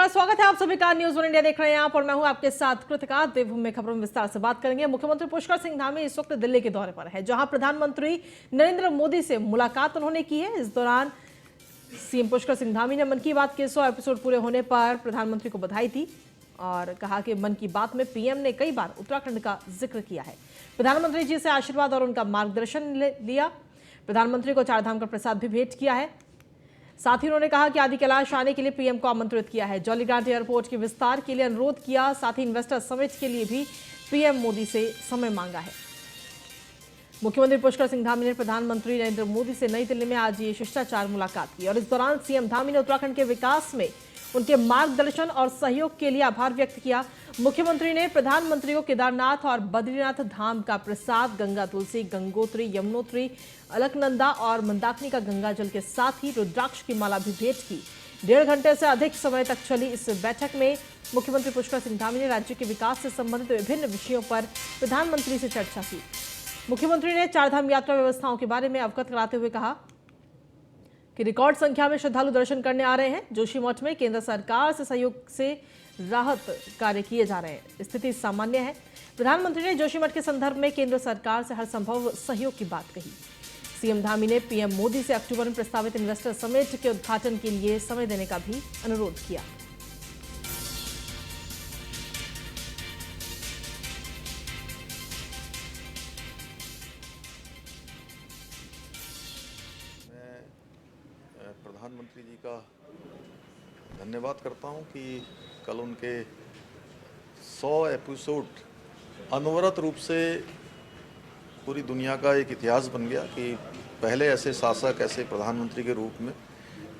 नमस्कार, स्वागत है आप सभी का न्यूज़ 1 इंडिया देख रहे हैं आप और मैं हूं आपके साथ कृतिका। देवभूमि में खबरों में विस्तार से बात करेंगे। मुख्यमंत्री पुष्कर सिंह धामी इस वक्त दिल्ली के दौरे पर है, जहां प्रधानमंत्री नरेंद्र मोदी से मुलाकात उन्होंने की है। इस दौरान सीएम पुष्कर सिंह धामी ने मन की बात के 100 एपिसोड पूरे होने पर प्रधानमंत्री को बधाई दी और कहा कि मन की बात में पीएम ने कई बार उत्तराखंड का जिक्र किया है। प्रधानमंत्री जी से आशीर्वाद और उनका मार्गदर्शन लिया। प्रधानमंत्री को चारधाम का प्रसाद भी भेंट किया है। साथ ही उन्होंने कहा कि आदि कैलाश आने के लिए पीएम को आमंत्रित किया है। जॉलीग्रांट एयरपोर्ट के विस्तार के लिए अनुरोध किया। साथ ही इन्वेस्टर समिट के लिए भी पीएम मोदी से समय मांगा है। मुख्यमंत्री पुष्कर सिंह धामी ने प्रधानमंत्री नरेंद्र मोदी से नई दिल्ली में आज ये शिष्टाचार मुलाकात की और इस दौरान सीएम धामी ने उत्तराखंड के विकास में उनके मार्गदर्शन और सहयोग के लिए आभार व्यक्त किया। मुख्यमंत्री ने प्रधानमंत्री को केदारनाथ और बद्रीनाथ धाम का प्रसाद, गंगा तुलसी, गंगोत्री, यमुनोत्री, अलकनंदा और मंदाकिनी का गंगाजल के साथ ही रुद्राक्ष की माला भी भेंट की। 1.5 घंटे से अधिक समय तक चली इस बैठक में मुख्यमंत्री पुष्कर सिंह धामी ने राज्य के विकास से संबंधित विभिन्न विषयों पर प्रधानमंत्री से चर्चा की। मुख्यमंत्री ने चारधाम यात्रा व्यवस्थाओं के बारे में अवगत कराते हुए कहा कि रिकॉर्ड संख्या में श्रद्धालु दर्शन करने आ रहे हैं। जोशीमठ में केंद्र सरकार से सहयोग से राहत कार्य किए जा रहे हैं। स्थिति सामान्य है। प्रधानमंत्री ने जोशीमठ के संदर्भ में केंद्र सरकार से हर संभव सहयोग की बात कही। सीएम धामी ने पीएम मोदी से अक्टूबर में प्रस्तावित इन्वेस्टर समिट के उद्घाटन के लिए समय देने का भी अनुरोध किया। प्रधानमंत्री जी का धन्यवाद करता हूं कि कल उनके 100 एपिसोड अनवरत रूप से पूरी दुनिया का एक इतिहास बन गया कि पहले ऐसे शासक, ऐसे प्रधानमंत्री के रूप में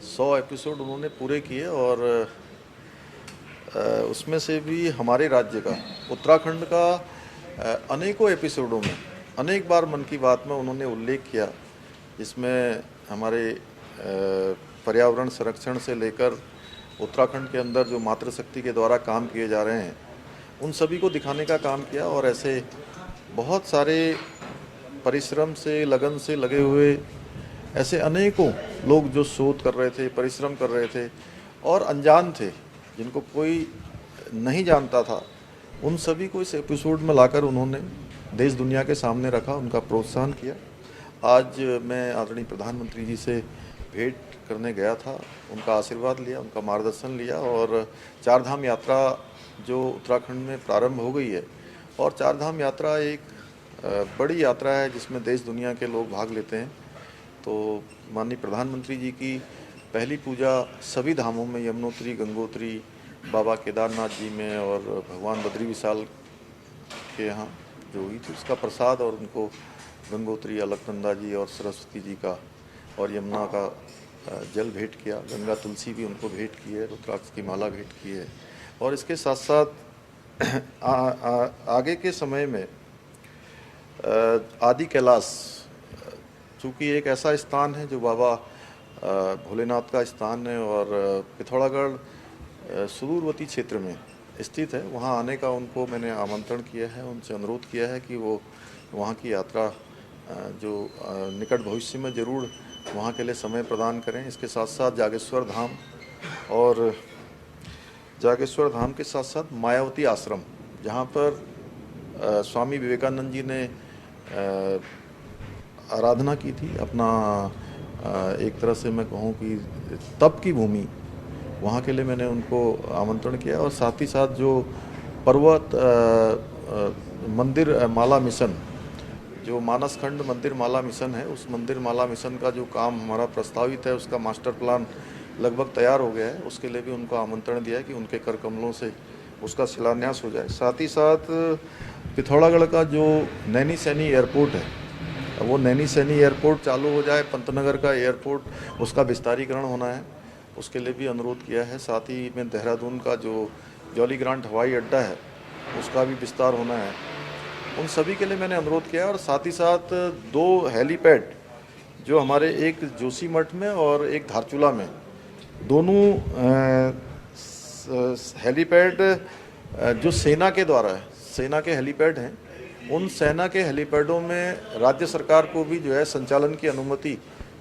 100 एपिसोड उन्होंने पूरे किए और उसमें से भी हमारे राज्य का, उत्तराखंड का अनेकों एपिसोडों में अनेक बार मन की बात में उन्होंने उल्लेख किया, जिसमें हमारे पर्यावरण संरक्षण से लेकर उत्तराखंड के अंदर जो मातृशक्ति के द्वारा काम किए जा रहे हैं उन सभी को दिखाने का काम किया। और ऐसे बहुत सारे परिश्रम से, लगन से लगे हुए ऐसे अनेकों लोग जो शोध कर रहे थे, परिश्रम कर रहे थे और अनजान थे, जिनको कोई नहीं जानता था, उन सभी को इस एपिसोड में लाकर उन्होंने देश दुनिया के सामने रखा, उनका प्रोत्साहन किया। आज मैं आदरणीय प्रधानमंत्री जी से भेंट करने गया था, उनका आशीर्वाद लिया, उनका मार्गदर्शन लिया और चारधाम यात्रा जो उत्तराखंड में प्रारंभ हो गई है और चारधाम यात्रा एक बड़ी यात्रा है जिसमें देश दुनिया के लोग भाग लेते हैं। तो माननीय प्रधानमंत्री जी की पहली पूजा सभी धामों में, यमुनोत्री, गंगोत्री, बाबा केदारनाथ जी में और भगवान बद्री विशाल के यहाँ जो हुई थी, उसका प्रसाद और उनको गंगोत्री, अलकनंदा जी और सरस्वती जी का और यमुना का जल भेंट किया। गंगा तुलसी भी उनको भेंट की है, रुद्राक्ष की माला भेंट की है। और इसके साथ साथ आगे के समय में आदि कैलाश, चूँकि एक ऐसा स्थान है जो बाबा भोलेनाथ का स्थान है और पिथौरागढ़ सुदूरवर्ती क्षेत्र में स्थित है, वहाँ आने का उनको मैंने आमंत्रण किया है, उनसे अनुरोध किया है कि वो वहाँ की यात्रा जो निकट भविष्य में ज़रूर वहाँ के लिए समय प्रदान करें। इसके साथ साथ जागेश्वर धाम और जागेश्वर धाम के साथ साथ मायावती आश्रम, जहाँ पर स्वामी विवेकानंद जी ने आराधना की थी, अपना एक तरह से मैं कहूँ कि तप की भूमि, वहाँ के लिए मैंने उनको आमंत्रण किया। और साथ ही साथ जो पर्वत मंदिर माला मिशन, जो मानसखंड मंदिर माला मिशन है, उस मंदिर माला मिशन का जो काम हमारा प्रस्तावित है, उसका मास्टर प्लान लगभग तैयार हो गया है, उसके लिए भी उनको आमंत्रण दिया है कि उनके कर कमलों से उसका शिलान्यास हो जाए। साथ ही साथ पिथौरागढ़ का जो नैनी सैनी एयरपोर्ट है, वो नैनी सैनी एयरपोर्ट चालू हो जाए, पंतनगर का एयरपोर्ट उसका विस्तारीकरण होना है, उसके लिए भी अनुरोध किया है। साथ ही में देहरादून का जो जॉलीग्रांट हवाई अड्डा है, उसका भी विस्तार होना है, उन सभी के लिए मैंने अनुरोध किया है। और साथ ही साथ 2 हेलीपैड जो हमारे, एक जोशीमठ में और एक धारचूला में, दोनों हेलीपैड जो सेना के द्वारा है, सेना के हेलीपैड हैं, उन सेना के हेलीपैडों में राज्य सरकार को भी जो है संचालन की अनुमति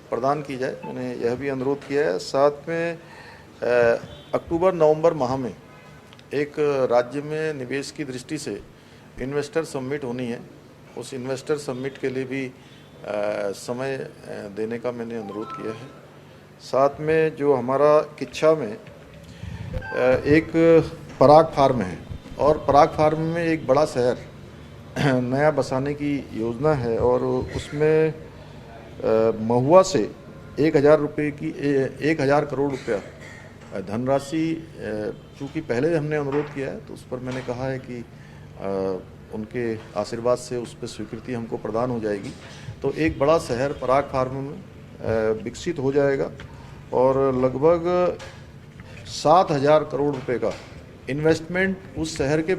प्रदान की जाए, मैंने यह भी अनुरोध किया है। साथ में अक्टूबर नवंबर माह में एक राज्य में निवेश की दृष्टि से इन्वेस्टर समिट होनी है। उस इन्वेस्टर समिट के लिए भी समय देने का मैंने अनुरोध किया है। साथ में जो हमारा किच्छा में एक पराग फार्म है और पराग फार्म में एक बड़ा शहर नया बसाने की योजना है और उसमें महुआ से 1000 रुपये की 1000 करोड़ रुपया धनराशि, चूँकि पहले हमने अनुरोध किया है तो उस पर मैंने कहा है कि उनके आशीर्वाद से उस पर स्वीकृति हमको प्रदान हो जाएगी। तो एक बड़ा शहर पराग फार्म में विकसित हो जाएगा और लगभग 7000 करोड़ रुपए का इन्वेस्टमेंट उस शहर के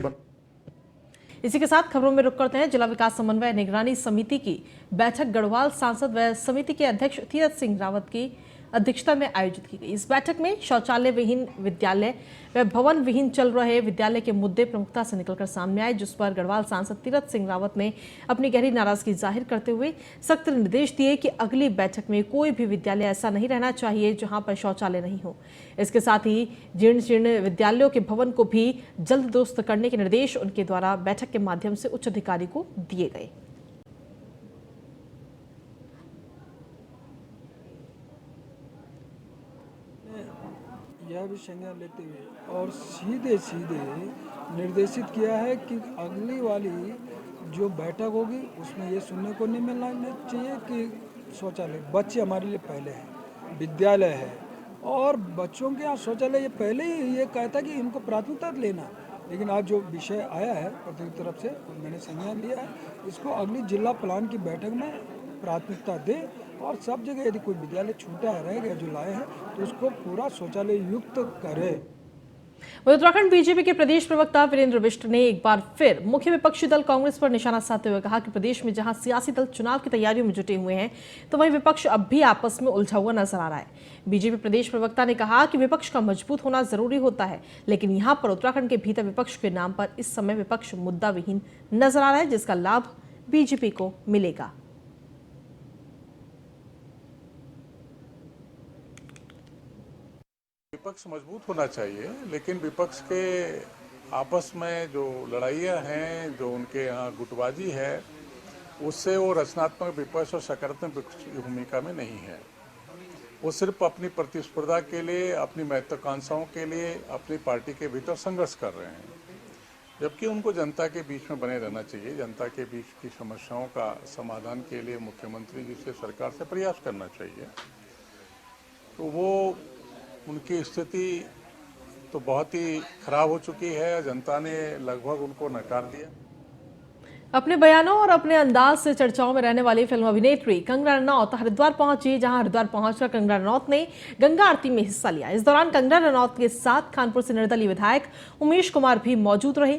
इसी के साथ खबरों में रुक करते हैं। जिला विकास समन्वय निगरानी समिति की बैठक गढ़वाल सांसद व समिति के अध्यक्ष तीरथ सिंह रावत की अध्यक्षता में आयोजित की गई। इस बैठक में शौचालय विहीन विद्यालय व भवन विहीन चल रहे विद्यालय के मुद्दे प्रमुखता से निकलकर सामने आए, जिस पर गढ़वाल सांसद तीरथ सिंह रावत ने अपनी गहरी नाराजगी जाहिर करते हुए सख्त निर्देश दिए कि अगली बैठक में कोई भी विद्यालय ऐसा नहीं रहना चाहिए जहां पर शौचालय नहीं हो। इसके साथ ही जीर्ण शीर्ण विद्यालयों के भवन को भी जल्द दुरुस्त करने के निर्देश उनके द्वारा बैठक के माध्यम से उच्च अधिकारी को दिए गए। यह भी संज्ञान लेते हुए और सीधे निर्देशित किया है कि अगली वाली जो बैठक होगी उसमें ये सुनने को नहीं मिलना चाहिए कि शौचालय बच्चे हमारे लिए पहले हैं, विद्यालय है और बच्चों के यहाँ शौचालय ये पहले ही ये कहता कि इनको प्राथमिकता लेना। लेकिन आज जो विषय आया है प्रतिनिधि तरफ से मैंने संज्ञान लिया है, इसको अगली जिला प्लान की बैठक में प्राथमिकता दे और सब जगह यदि कोई विद्यालय छूटा है रह गया जो लाए हैं तो उसको पूरा शौचालय युक्त करे। उत्तराखंड बीजेपी के प्रदेश प्रवक्ता वीरेंद्र बिष्ट ने एक बार फिर मुख्य विपक्षी दल कांग्रेस पर निशाना साधते हुए कहा कि प्रदेश में जहां सियासी दल चुनाव की तैयारियों में जुटे हुए हैं तो वहीं विपक्ष अब भी आपस में उलझा हुआ नजर आ रहा है। बीजेपी प्रदेश प्रवक्ता ने कहा कि विपक्ष का मजबूत होना जरूरी होता है, लेकिन यहां पर उत्तराखंड के भीतर विपक्ष के नाम पर इस समय विपक्ष मुद्दा विहीन नजर आ रहा है, जिसका लाभ बीजेपी को मिलेगा। विपक्ष मजबूत होना चाहिए, लेकिन विपक्ष के आपस में जो लड़ाइयाँ हैं, जो उनके यहाँ गुटबाजी है, उससे वो रचनात्मक विपक्ष और सकारात्मक विपक्ष की भूमिका में नहीं है। वो सिर्फ अपनी प्रतिस्पर्धा के लिए, अपनी महत्वाकांक्षाओं के लिए अपनी पार्टी के भीतर संघर्ष कर रहे हैं, जबकि उनको जनता के बीच में बने रहना चाहिए। जनता के बीच की समस्याओं का समाधान के लिए मुख्यमंत्री जी से, सरकार से प्रयास करना चाहिए। तो वो उनकी स्थिति तो बहुत ही खराब हो चुकी है, जनता ने लगभग उनको नकार दिया। अपने बयानों और अपने अंदाज से चर्चाओं में रहने वाली फिल्म अभिनेत्री कंगना रनौत हरिद्वार पहुंची, जहां हरिद्वार पहुंचकर कंगना रनौत ने गंगा आरती में हिस्सा लिया। इस दौरान कंगना रनौत के साथ कानपुर से निर्दलीय विधायक उमेश कुमार भी मौजूद रहे।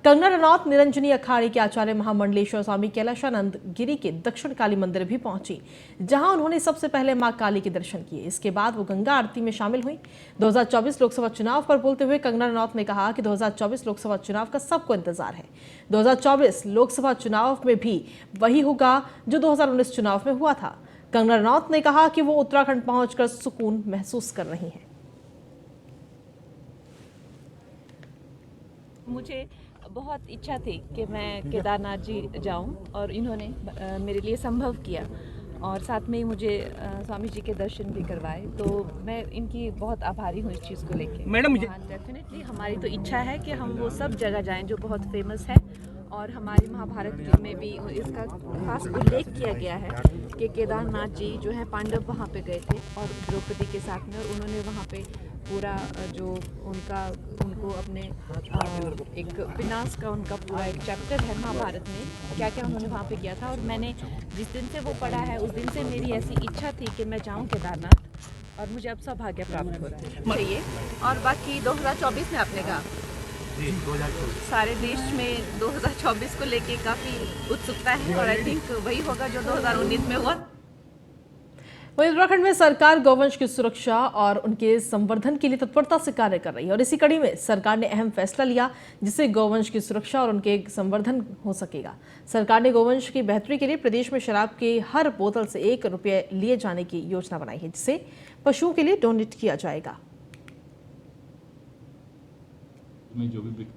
कंगना रनौत निरंजनी अखाड़े के आचार्य महामंडलेश्वर स्वामी कैलाशानंद गिरी के दक्षिण काली मंदिर भी पहुंची, जहां उन्होंने सबसे पहले मां काली के दर्शन किए। इसके बाद वो गंगा आरती में शामिल हुई। 2024 लोकसभा चुनाव पर बोलते हुए कंगना रनौत ने कहा कि 2024 लोकसभा चुनाव का सबको इंतजार है। 2024 लोकसभा चुनाव में भी वही होगा जो 2019 चुनाव में हुआ था। कंगना रनौत ने कहा कि वो उत्तराखंड पहुंचकर सुकून महसूस कर रही हैं। मुझे बहुत इच्छा थी कि मैं केदारनाथ जी जाऊं और इन्होंने मेरे लिए संभव किया और साथ में ही मुझे स्वामी जी के दर्शन भी करवाए, तो मैं इनकी बहुत आभारी हूँ इस चीज़ को लेके। मैडम डेफिनेटली हमारी तो इच्छा है कि हम वो सब जगह जाएं जो बहुत फेमस है, और हमारी महाभारत में भी इसका खास उल्लेख किया गया है कि केदारनाथ जी जो है पांडव वहाँ पे गए थे और द्रौपदी के साथ में, और उन्होंने वहाँ पे पूरा जो उनको अपने एक विनाश का उनका पूरा एक चैप्टर है महाभारत में, क्या क्या उन्होंने वहाँ पे किया था। और मैंने जिस दिन से वो पढ़ा है उस दिन से मेरी ऐसी इच्छा थी कि मैं जाऊँ केदारनाथ, और मुझे अब सौभाग्य प्राप्त हो रहा है। और बाकी 2024 में आपने कहा सारे देश में 2024 को लेके काफ़ी उत्सुकता है, और आई थिंक वही होगा जो 2019 में हुआ। वहीं उत्तराखंड में सरकार गौवंश की सुरक्षा और उनके संवर्धन के लिए तत्परता से कार्य कर रही है, और इसी कड़ी में सरकार ने अहम फैसला लिया जिससे गौवंश की सुरक्षा और उनके संवर्धन हो सकेगा। सरकार ने गौवंश की बेहतरी के लिए प्रदेश में शराब के हर बोतल से 1 रुपये लिए जाने की योजना बनाई है, जिसे पशुओं के लिए डोनेट किया जाएगा। बोतल में जो भी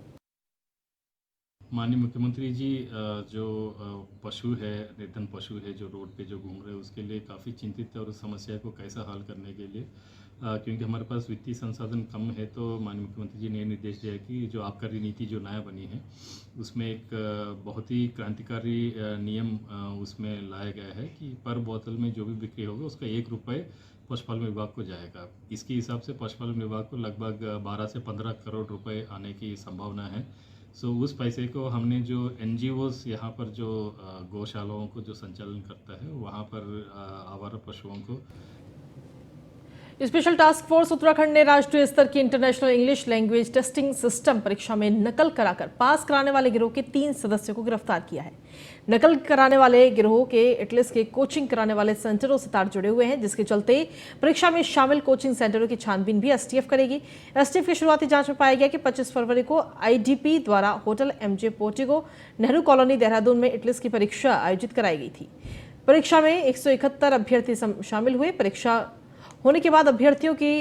माननीय मुख्यमंत्री जी जो पशु है, निर्धन पशु है जो रोड पे जो घूम रहे हैं, उसके लिए काफ़ी चिंतित है और उस समस्या को कैसा हल करने के लिए क्योंकि हमारे पास वित्तीय संसाधन कम है, तो माननीय मुख्यमंत्री जी ने निर्देश दिया कि जो आबकारी नीति जो नया बनी है उसमें एक बहुत ही क्रांतिकारी नियम उसमें लाया गया है कि पर बोतल में जो भी बिक्री होगा उसका 1 रुपये पशुपालन विभाग को जाएगा। इसके हिसाब से पशुपालन विभाग को लगभग 12 से 15 करोड़ रुपए आने की संभावना है। सो उस पैसे को हमने जो NGOs यहाँ पर जो गौशालाओं को जो संचालन करता है वहाँ पर आवारा पशुओं को स्पेशल टास्क फोर्स उत्तराखंड ने राष्ट्रीय स्तर की international English language testing system परीक्षा में नकल कराकर पास कराने वाले गिरोह के 3 सदस्यों को गिरफ्तार किया है। नकल कराने वाले गिरोह के एटलिस के कोचिंग कराने वाले सेंटरों से तार जुड़े हुए हैं, जिसके चलते परीक्षा में शामिल कोचिंग सेंटरों की छानबीन भी STF करेगी। STF की शुरुआती जांच में पाया गया कि 25 फरवरी को IDP द्वारा hotel MJ portico, Nehru colony, Dehradun में एटलिस की परीक्षा आयोजित कराई गई थी। परीक्षा में 171 अभ्यर्थी शामिल हुए। परीक्षा होने के बाद अभ्यर्थियों की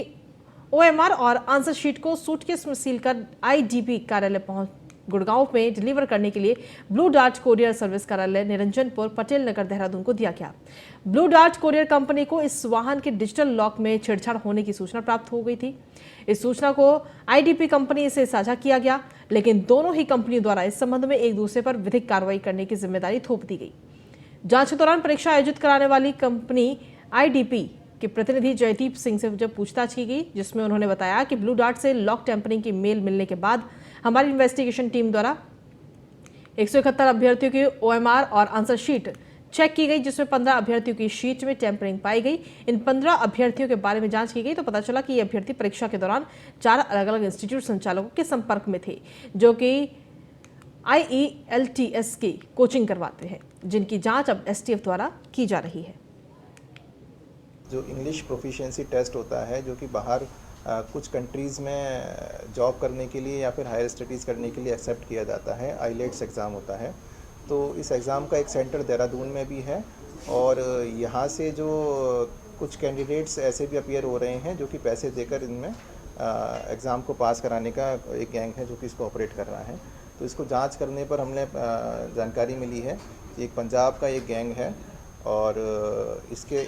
OMR और आंसर शीट को सूटकेस में सील कर IDP कार्यालय पहुंच गुड़गांव में डिलीवर करने के लिए ब्लू डार्ट कोरियर सर्विस कार्यालय निरंजनपुर, पटेल नगर, देहरादून को दिया गया। ब्लू डार्ट कोरियर कंपनी को इस वाहन के डिजिटल लॉक में छेड़छाड़ होने की सूचना प्राप्त हो गई थी। इस सूचना को IDP कंपनी से साझा किया गया, लेकिन दोनों ही कंपनियों द्वारा इस संबंध में एक दूसरे पर विधिक कार्रवाई करने की जिम्मेदारी थोप दी गई। जांच के दौरान परीक्षा आयोजित कराने वाली कंपनी IDP के प्रतिनिधि जयदीप सिंह से जब पूछताछ की गई, जिसमें उन्होंने बताया कि ब्लू डार्ट से लॉक टेम्परिंग की मेल मिलने के बाद हमारी इन्वेस्टिगेशन टीम द्वारा 171 अभ्यर्थियों की OMR और आंसर शीट चेक की गई, जिसमें 15 अभ्यर्थियों की शीट में टेम्परिंग पाई गई। इन 15 अभ्यर्थियों के बारे में जांच की गई तो पता चला कि ये अभ्यर्थी परीक्षा के दौरान 4 अलग-अलग इंस्टीट्यूट संचालकों के संपर्क में थे, जो कि IELTS की कोचिंग करवाते हैं, जिनकी जांच अब STF द्वारा की जा रही है। जो इंग्लिश प्रोफिशिएंसी टेस्ट होता है, जो कि बाहर कुछ कंट्रीज़ में जॉब करने के लिए या फिर हायर स्टडीज़ करने के लिए एक्सेप्ट किया जाता है, IELTS एग्ज़ाम होता है। तो इस एग्ज़ाम का एक सेंटर देहरादून में भी है और यहाँ से जो कुछ कैंडिडेट्स ऐसे भी अपीयर हो रहे हैं जो कि पैसे देकर इनमें एग्ज़ाम को पास कराने का एक गैंग है जो कि इसको ऑपरेट कर रहा है। तो इसको जांच करने पर हमने जानकारी मिली है कि एक पंजाब का एक गैंग है और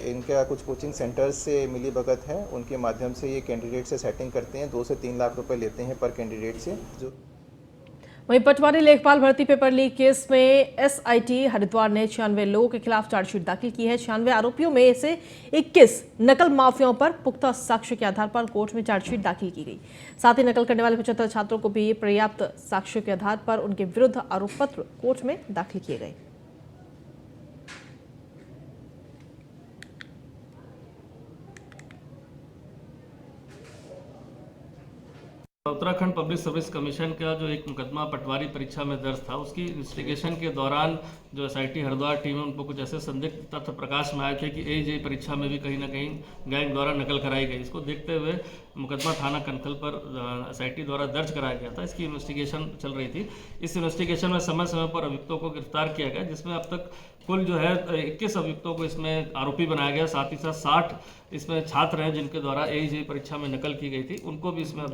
इनका कुछ कोचिंग सेंटर्स से मिली भगत है। उनके माध्यम से ये कैंडिडेट से सेटिंग करते हैं, 2 से 3 लाख रुपए लेते हैं पर कैंडिडेट से। जो वहीं पटवारी लेखपाल भर्ती पेपर लीक केस में SIT हरिद्वार ने 96 लोगों के खिलाफ चार्जशीट दाखिल की है। 96 आरोपियों में से 21 नकल माफियाओं पर पुख्ता साक्ष्य के आधार पर कोर्ट में चार्जशीट दाखिल की गई। साथ ही नकल करने वाले 75 छात्रों को भी पर्याप्त साक्ष्य के आधार पर उनके विरुद्ध आरोप पत्र कोर्ट में दाखिल किए गए। उत्तराखंड पब्लिक सर्विस कमीशन का जो एक मुकदमा पटवारी परीक्षा में दर्ज था, उसकी इन्वेस्टिगेशन के दौरान जो SIT हरिद्वार टीम है उनको कुछ ऐसे संदिग्ध तथ्य प्रकाश में आए थे कि AJ परीक्षा में भी कहीं ना कहीं गैंग द्वारा नकल कराई गई। इसको देखते हुए मुकदमा थाना कनखल पर SIT द्वारा दर्ज कराया गया था। इसकी इन्वेस्टिगेशन चल रही थी। इस इन्वेस्टिगेशन में समय समय पर अभियुक्तों को गिरफ्तार किया गया, जिसमें अब तक कुल जो है 21 अभियुक्तों को इसमें आरोपी बनाया गया। साथ ही साथ 60 इसमें छात्र हैं जिनके द्वारा AJ परीक्षा में नकल की गई थी, उनको भी इसमें।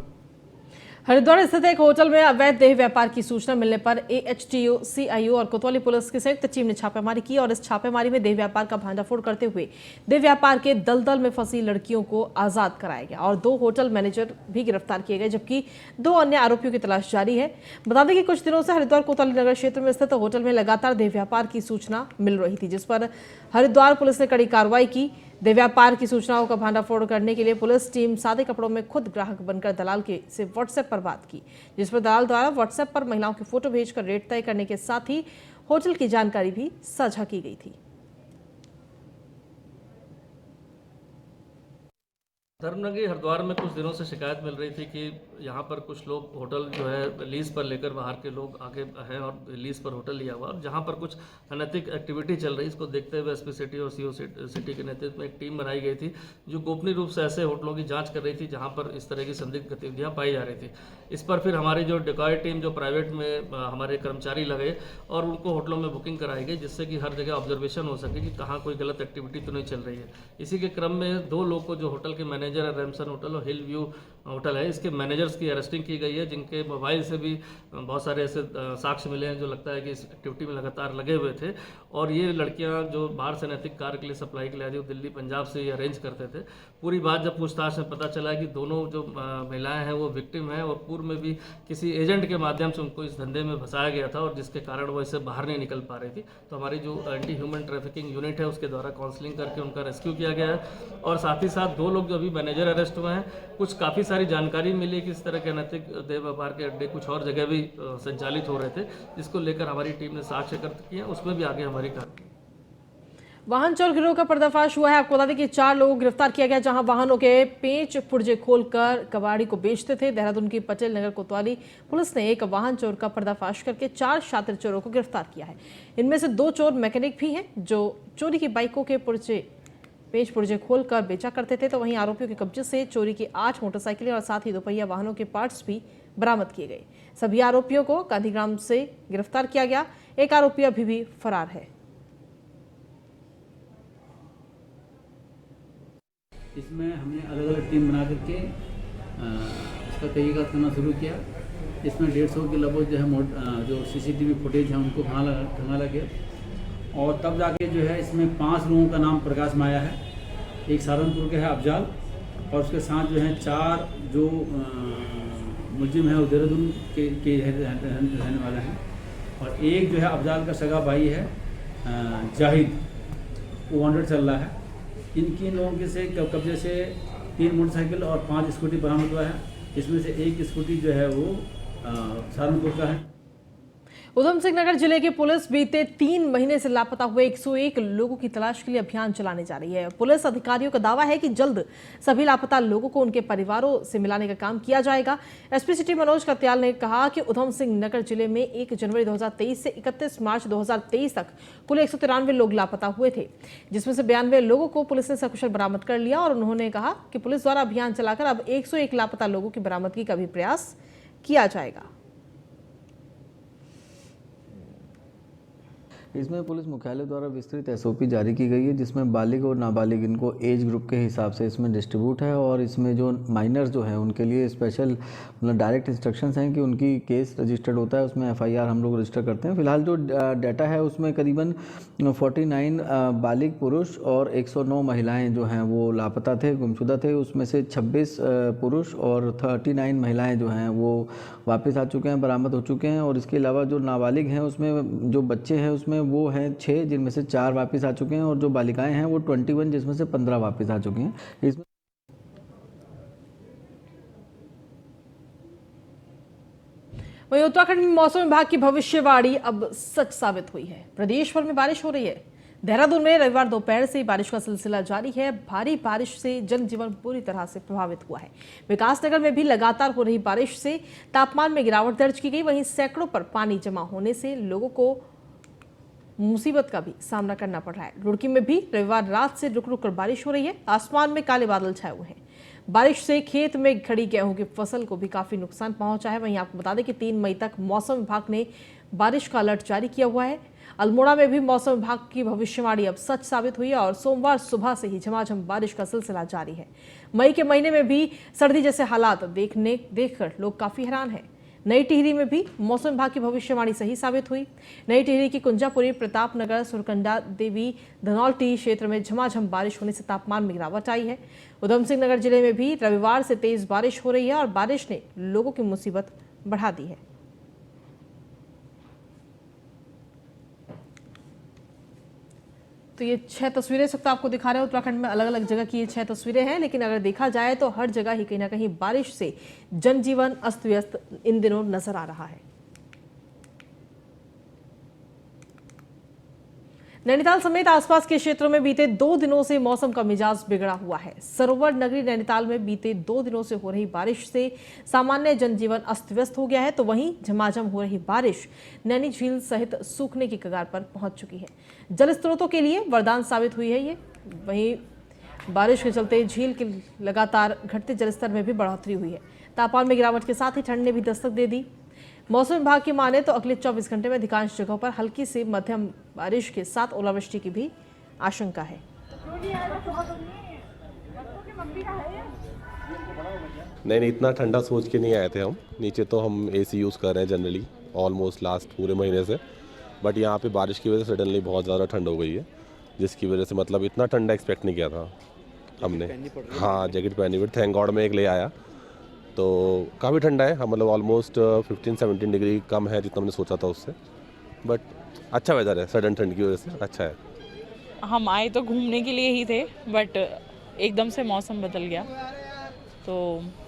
हरिद्वार स्थित एक होटल में अवैध देह व्यापार की सूचना मिलने पर AHTU, CIU और कोतवाली पुलिस की संयुक्त टीम ने छापेमारी की और इस छापेमारी में देह व्यापार का भांडाफोड़ करते हुए देह व्यापार के दलदल में फंसी लड़कियों को आजाद कराया गया और 2 होटल मैनेजर भी गिरफ्तार किए गए, जबकि 2 अन्य आरोपियों की तलाश जारी है। बता दें कि कुछ दिनों से हरिद्वार कोतवाली नगर क्षेत्र में स्थित होटल में लगातार देह व्यापार की सूचना मिल रही थी, जिस पर हरिद्वार पुलिस ने कड़ी कार्रवाई की। देह व्यापार की सूचनाओं का भांडाफोड़ करने के लिए पुलिस टीम सादे कपड़ों में खुद ग्राहक बनकर दलाल से व्हाट्सएप पर बात की, जिस पर दलाल द्वारा व्हाट्सएप पर महिलाओं की फोटो भेजकर रेट तय करने के साथ ही होटल की जानकारी भी साझा की गई थी। धर्मनगरी हरिद्वार में कुछ दिनों से शिकायत मिल रही थी कि यहाँ पर कुछ लोग होटल जो है लीज पर लेकर बाहर के लोग आगे हैं और लीज पर होटल लिया हुआ, और जहाँ पर कुछ अनैतिक एक्टिविटी चल रही, इसको देखते हुए SP सिटी और CO सिटी के नेतृत्व में एक टीम बनाई गई थी जो गोपनीय रूप से ऐसे होटलों की जांच कर रही थी जहाँ पर इस तरह की संदिग्ध गतिविधियाँ पाई जा रही थी। इस पर फिर हमारी जो डिकॉय टीम जो प्राइवेट में हमारे कर्मचारी लगे और उनको होटलों में बुकिंग कराई गई, जिससे कि हर जगह ऑब्जर्वेशन हो सके कि कहाँ कोई गलत एक्टिविटी तो नहीं चल रही है। इसी के क्रम में 2 लोग को जो होटल के मैनेजर है, रैमसन होटल और हिल व्यू होटल है, इसके मैनेजर्स की अरेस्टिंग की गई है, जिनके मोबाइल से भी बहुत सारे ऐसे साक्ष्य मिले हैं जो लगता है कि इस एक्टिविटी में लगातार लगे हुए थे। और ये लड़कियां जो बाहर से नैतिक कार्य के लिए सप्लाई के लिए आती, वो दिल्ली पंजाब से ये अरेंज करते थे। पूरी बात जब पूछताछ में पता चला कि दोनों जो महिलाएं हैं वो विक्टिम हैं और पूर्व में भी किसी एजेंट के माध्यम से उनको इस धंधे में फंसाया गया था और जिसके कारण वो इससे बाहर नहीं निकल पा रही थी। तो हमारी जो एंटी ह्यूमन ट्रैफिकिंग यूनिट है उसके द्वारा काउंसलिंग करके उनका रेस्क्यू किया गया है। और साथ ही साथ 2 लोग जो अभी मैनेजर अरेस्ट हुए हैं, कुछ काफ़ी सारी जानकारी मिली कि इस तरह के अनैतिक देह व्यापार के अड्डे कुछ और जगह भी संचालित हो रहे थे, जिसको लेकर हमारी टीम ने साक्ष्य एकत्र किए, उसमें भी आगे हमारी कार्रवाई। वाहन चोर गिरोह का पर्दाफाश हुआ है। आपको बता दें कि 4 लोगों को गिरफ्तार किया गया, जहां वाहनों के पेंच पुर्जे खोलकर कबाड़ी को बेचते थे। देहरादून की पटेल नगर कोतवाली पुलिस ने एक वाहन चोर का पर्दाफाश करके 4 शातिर चोरों को गिरफ्तार किया है। इनमें से 2 चोर मैकेनिक भी हैं जो चोरी की बाइकों के पेंच पुर्जे खोलकर बेचा करते थे। तो वहीं आरोपियों के कब्जे से चोरी की 8 मोटरसाइकिलें और साथ ही दोपहिया वाहनों के पार्ट्स भी बरामद किए गए। सभी आरोपियों को गांधीग्राम से गिरफ्तार किया गया। एक आरोपी अभी भी फरार है। इसमें हमने अलग अलग टीम बना करके इसका तहकीकात करना शुरू किया। इसमें 150 के लगभग जो है जो CCTV फुटेज है उनको खंगाला गया और तब जाके जो है इसमें 5 लोगों का नाम प्रकाश में आया है। एक सहारनपुर के है अफजाल और उसके साथ जो है 4 जो मुलजिम है वो देहरादून के रहने वाला है और एक जो है अफजाल का सगा भाई है जाहिद, वो वांटेड चल रहा है। इनकी लोगों के से कब्जे से 3 मोटरसाइकिल और 5 स्कूटी बरामद हुआ है। इसमें से एक स्कूटी जो है वो सहारनपुर का है। उधम सिंह नगर जिले की पुलिस बीते 3 महीने से लापता हुए 101 लोगों की तलाश के लिए अभियान चलाने जा रही है। पुलिस अधिकारियों का दावा है कि जल्द सभी लापता लोगों को उनके परिवारों से मिलाने का काम किया जाएगा। एसपी सिटी मनोज कत्याल ने कहा कि उधम सिंह नगर जिले में 1 जनवरी 2023 से 31 मार्च 2023 तक कुल 193 लोग लापता हुए थे, जिसमें से 92 लोगों को पुलिस ने सकुशल बरामद कर लिया। और उन्होंने कहा कि पुलिस द्वारा अभियान चलाकर अब 101 लापता लोगों की बरामदगी का भी प्रयास किया जाएगा। इसमें पुलिस मुख्यालय द्वारा विस्तृत SOP जारी की गई है, जिसमें बालिग और नाबालिग इनको एज ग्रुप के हिसाब से इसमें डिस्ट्रीब्यूट है और इसमें जो माइनर्स जो हैं उनके लिए स्पेशल मतलब डायरेक्ट इंस्ट्रक्शंस हैं कि उनकी केस रजिस्टर्ड होता है, उसमें FIR हम लोग रजिस्टर करते हैं। फिलहाल जो डाटा है उसमें करीबन 49 बालिग पुरुष और 109 महिलाएँ जो हैं वो लापता थे, गुमशुदा थे। उसमें से 26 पुरुष और 39 महिलाएँ जो हैं वो वापस आ चुके हैं, बरामद हो चुके हैं। और इसके अलावा जो नाबालिग हैं उसमें जो बच्चे हैं उसमें वो हैं 6, जिनमें से 4 वापस आ चुके हैं और जो बालिकाएं हैं वो 21, जिसमें से 15 वापस आ चुकी हैं। इसमें वहीं उत्तराखंड में मौसम विभाग की भविष्यवाणी अब सच साबित हुई है। प्रदेश भर में बारिश हो रही है। देहरादून में रविवार दोपहर से बारिश का सिलसिला जारी है। भारी बारिश से जनजीवन पूरी तरह से प्रभावित हुआ है। विकासनगर में भी लगातार हो रही बारिश से तापमान में गिरावट दर्ज की गई। वहीं सैकड़ों पर पानी जमा होने से लोगों को मुसीबत का भी सामना करना पड़ रहा है। रुड़की में भी रविवार रात से रुक रुक कर बारिश हो रही है। आसमान में काले बादल छाए हुए हैं। बारिश से खेत में खड़ी गेहूं की फसल को भी काफी नुकसान पहुंचा है। वहीं आपको बता दें कि 3 मई तक मौसम विभाग ने बारिश का अलर्ट जारी किया हुआ है। अल्मोड़ा में भी मौसम विभाग की भविष्यवाणी अब सच साबित हुई है और सोमवार सुबह से ही झमाझम बारिश का सिलसिला जारी है। मई के महीने में भी सर्दी जैसे हालात देखकर लोग काफी हैरान हैं। नई टिहरी में भी मौसम विभाग की भविष्यवाणी सही साबित हुई। नई टिहरी की कुंजापुरी, प्रतापनगर, सुरकंडा देवी, धनौल्टी क्षेत्र में झमाझम बारिश होने से तापमान में गिरावट आई है। उधम सिंह नगर जिले में भी रविवार से तेज बारिश हो रही है और बारिश ने लोगों की मुसीबत बढ़ा दी है। तो ये 6 तस्वीरें इस वक्त आपको दिखा रहे हैं। उत्तराखंड में अलग अलग जगह की ये 6 तस्वीरें हैं, लेकिन अगर देखा जाए तो हर जगह ही कहीं ना कहीं बारिश से जनजीवन अस्त व्यस्त इन दिनों नजर आ रहा है। नैनीताल समेत आसपास के क्षेत्रों में बीते 2 दिनों से मौसम का मिजाज बिगड़ा हुआ है। सरोवर नगरी नैनीताल में बीते 2 दिनों से हो रही बारिश से सामान्य जनजीवन अस्त व्यस्त हो गया है। तो वहीं झमाझम हो रही बारिश नैनी झील सहित सूखने की कगार पर पहुंच चुकी है। जल स्रोतों के लिए वरदान साबित हुई है ये। वहीं बारिश के चलते झील के लगातार घटते जलस्तर में भी बढ़ोतरी हुई है। तापमान में गिरावट के साथ ही ठंड ने भी दस्तक दे दी। मौसम विभाग की माने तो अगले 24 घंटे में अधिकांश जगहों पर हल्की से मध्यम बारिश के साथ ओलावृष्टि की भी आशंका है। नहीं इतना ठंडा सोच के नहीं आए थे हम। नीचे तो हम एसी यूज़ कर रहे हैं जनरली ऑलमोस्ट लास्ट पूरे महीने से, बट यहाँ पे बारिश की वजह से सडनली बहुत ज़्यादा ठंड हो गई है, जिसकी वजह से मतलब इतना ठंडा एक्सपेक्ट नहीं किया था हमने। हाँ जैकेट पहनी हुई, थैंक गॉड मैं एक ले आया, तो काफ़ी ठंडा है। हाँ मतलब ऑलमोस्ट 15-17 डिग्री कम है जितना हमने सोचा था उससे, बट अच्छा वेदर है, सडन ठंड की वजह से अच्छा है। हम आए तो घूमने के लिए ही थे, बट एकदम से मौसम बदल गया, तो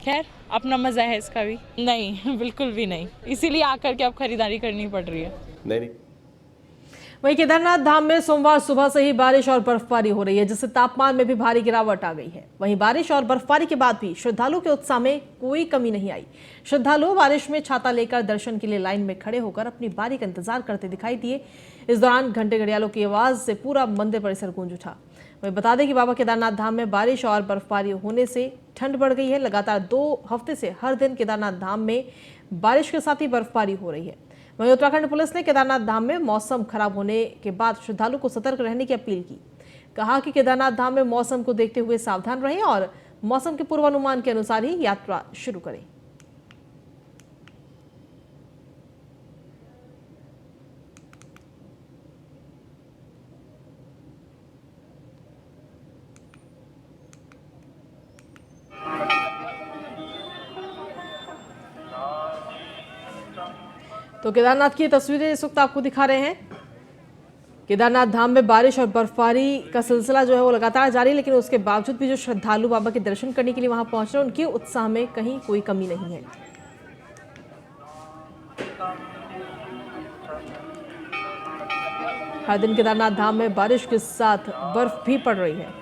खैर अपना मज़ा है इसका भी। नहीं बिल्कुल भी नहीं, इसीलिए आकर के अब खरीदारी करनी पड़ रही है। नहीं वहीं केदारनाथ धाम में सोमवार सुबह से ही बारिश और बर्फबारी हो रही है, जिससे तापमान में भी भारी गिरावट आ गई है। वहीं बारिश और बर्फबारी के बाद भी श्रद्धालुओं के उत्साह में कोई कमी नहीं आई। श्रद्धालु बारिश में छाता लेकर दर्शन के लिए लाइन में खड़े होकर अपनी बारी का इंतजार करते दिखाई दिए। इस दौरान घंटे घड़ियालों की आवाज से पूरा मंदिर परिसर गूंज उठा। वहीं बता दें कि बाबा केदारनाथ धाम में बारिश और बर्फबारी होने से ठंड बढ़ गई है। लगातार 2 हफ्ते से हर दिन केदारनाथ धाम में बारिश के साथ ही बर्फबारी हो रही है। वहीं उत्तराखंड पुलिस ने केदारनाथ धाम में मौसम खराब होने के बाद श्रद्धालु को सतर्क रहने की अपील की। कहा कि केदारनाथ धाम में मौसम को देखते हुए सावधान रहें और मौसम के पूर्वानुमान के अनुसार ही यात्रा शुरू करें। तो केदारनाथ की तस्वीरें इस वक्त आपको दिखा रहे हैं। केदारनाथ धाम में बारिश और बर्फबारी का सिलसिला जो है वो लगातार जारी है, लेकिन उसके बावजूद भी जो श्रद्धालु बाबा के दर्शन करने के लिए वहां पहुंच रहे हैं, उनके उत्साह में कहीं कोई कमी नहीं है। हर दिन केदारनाथ धाम में बारिश के साथ बर्फ भी पड़ रही है।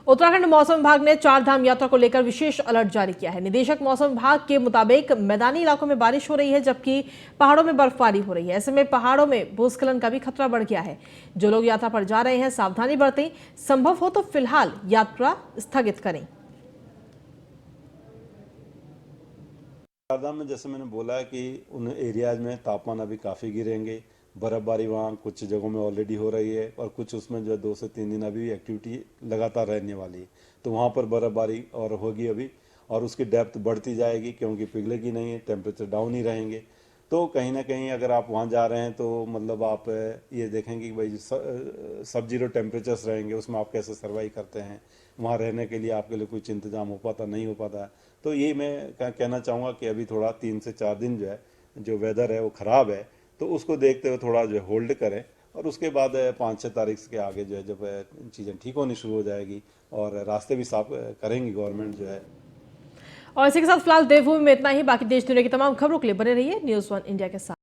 उत्तराखंड मौसम विभाग ने 4 धाम यात्रा को लेकर विशेष अलर्ट जारी किया है। निदेशक मौसम विभाग के मुताबिक मैदानी इलाकों में बारिश हो रही है, जबकि पहाड़ों में बर्फबारी हो रही है। ऐसे में पहाड़ों में भूस्खलन का भी खतरा बढ़ गया है। जो लोग यात्रा पर जा रहे हैं सावधानी बरतें, संभव हो तो फिलहाल यात्रा स्थगित करें। चारधाम में जैसे मैंने बोला कि उन एरियाज में तापमान अभी काफ़ी गिरेंगे। बर्फबारी वहाँ कुछ जगहों में ऑलरेडी हो रही है और कुछ उसमें जो है 2 से 3 दिन अभी एक्टिविटी लगातार रहने वाली है, तो वहाँ पर बर्फबारी और होगी अभी, और उसकी डेप्थ बढ़ती जाएगी क्योंकि पिघलेगी नहीं है, टेम्परेचर डाउन ही रहेंगे। तो कहीं ना कहीं अगर आप वहाँ जा रहे हैं तो मतलब आप ये देखेंगे कि भाई सब जीरो टेम्परेचर्स रहेंगे, उसमें आप कैसे सर्वाइव करते हैं, वहाँ रहने के लिए आपके लिए कुछ इंतजाम हो पाता नहीं हो पाता है। तो ये मैं कहना चाहूँगा कि अभी थोड़ा 3 से 4 दिन जो है जो वेदर है वो ख़राब है, तो उसको देखते हुए थोड़ा जो है होल्ड करें, और उसके बाद 5-6 तारीख के आगे जो है जब चीज़ें ठीक होनी शुरू हो जाएगी और रास्ते भी साफ करेंगी गवर्नमेंट जो है। और इसी के साथ फिलहाल देवभूमि में इतना ही। बाकी देश दुनिया की तमाम खबरों के लिए बने रहिए न्यूज़ 1 इंडिया के साथ।